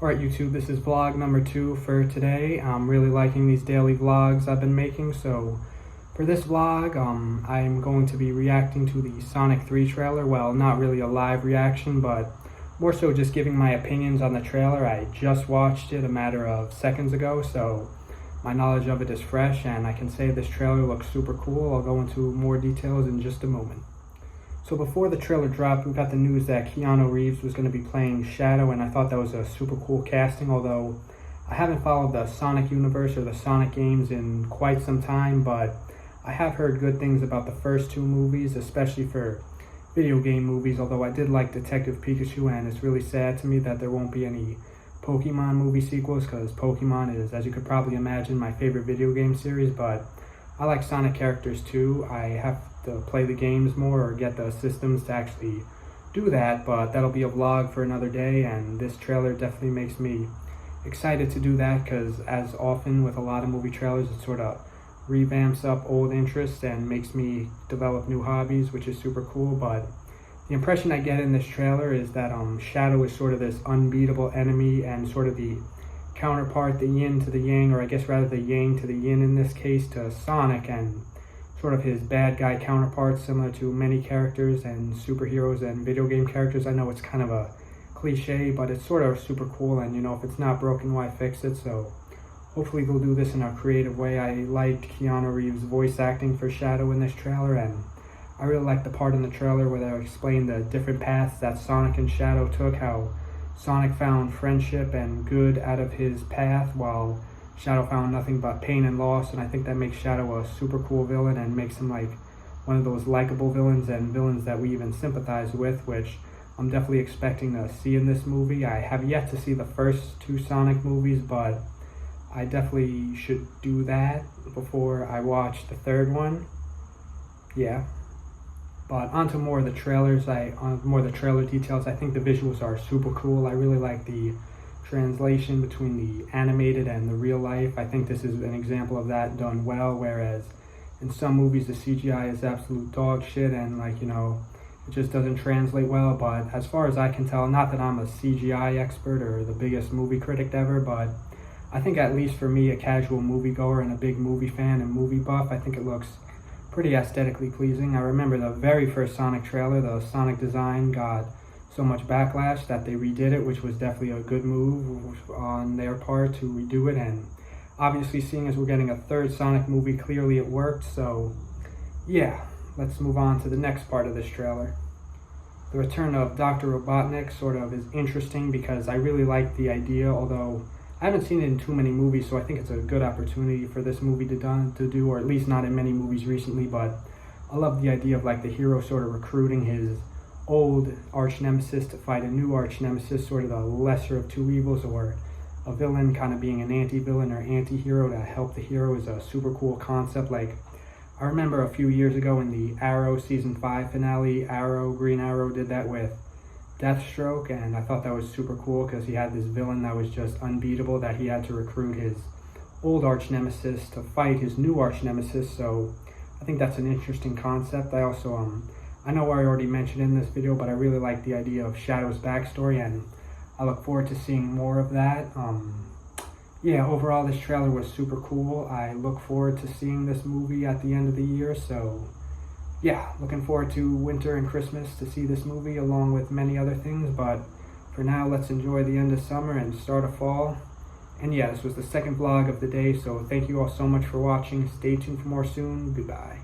Alright YouTube, this is vlog number 2 for today. I'm really liking these daily vlogs I've been making, so for this vlog, I'm going to be reacting to the Sonic 3 trailer. Well, not really a live reaction, but more so just giving my opinions on the trailer. I just watched it a matter of seconds ago, so my knowledge of it is fresh, and I can say this trailer looks super cool. I'll go into more details in just a moment. So before the trailer dropped, we got the news that Keanu Reeves was going to be playing Shadow, and I thought that was a super cool casting, although I haven't followed the Sonic universe or the Sonic games in quite some time, but I have heard good things about the first 2 movies, especially for video game movies, although I did like Detective Pikachu, and it's really sad to me that there won't be any Pokemon movie sequels, because Pokemon is, as you could probably imagine, my favorite video game series, but I like Sonic characters too. I have to play the games more or get the systems to actually do that, but that'll be a vlog for another day, and this trailer definitely makes me excited to do that, because as often with a lot of movie trailers, it sort of revamps up old interests and makes me develop new hobbies, which is super cool. But the impression I get in this trailer is that Shadow is sort of this unbeatable enemy and sort of the counterpart, the yin to the yang, or I guess rather the yang to the yin in this case, to Sonic, and sort of his bad guy counterpart, similar to many characters and superheroes and video game characters. I know it's kind of a cliche, but it's sort of super cool, and you know, if it's not broken, why fix it? So hopefully they'll do this in a creative way. I liked Keanu Reeves' voice acting for Shadow in this trailer, and I really liked the part in the trailer where they explained the different paths that Sonic and Shadow took, how Sonic found friendship and good out of his path, while Shadow found nothing but pain and loss. And I think that makes Shadow a super cool villain and makes him like one of those likable villains and villains that we even sympathize with, which I'm definitely expecting to see in this movie. I have yet to see the first 2 Sonic movies, but I definitely should do that before I watch the 3rd one. Yeah. But onto more of the trailers, more of the trailer details. I think the visuals are super cool. I really like the translation between the animated and the real life. I think this is an example of that done well, whereas in some movies the CGI is absolute dog shit and like, you know, it just doesn't translate well. But as far as I can tell, not that I'm a CGI expert or the biggest movie critic ever, but I think at least for me, a casual moviegoer and a big movie fan and movie buff, I think it looks pretty aesthetically pleasing. I remember the very first Sonic trailer, the Sonic design got so much backlash that they redid it, which was definitely a good move on their part to redo it. And obviously, seeing as we're getting a 3rd Sonic movie, clearly it worked. So yeah, let's move on to the next part of this trailer. The return of Dr. Robotnik sort of is interesting because I really like the idea, although I haven't seen it in too many movies, so I think it's a good opportunity for this movie to do, or at least not in many movies recently. But I love the idea of like the hero sort of recruiting his old arch nemesis to fight a new arch nemesis, sort of the lesser of 2 evils, or a villain kind of being an anti-villain or anti-hero to help the hero is a super cool concept. Like, I remember a few years ago in the Arrow season 5 finale, Green Arrow did that with Deathstroke, and I thought that was super cool because he had this villain that was just unbeatable, that he had to recruit his old arch nemesis to fight his new arch nemesis. So I think that's an interesting concept. I also I know I already mentioned in this video, but I really like the idea of Shadow's backstory, and I look forward to seeing more of that. Yeah, overall this trailer was super cool. I look forward to seeing this movie at the end of the year, so yeah, looking forward to winter and Christmas to see this movie along with many other things. But for now, let's enjoy the end of summer and start of fall. And yeah, this was the 2nd vlog of the day, so thank you all so much for watching. Stay tuned for more soon. Goodbye.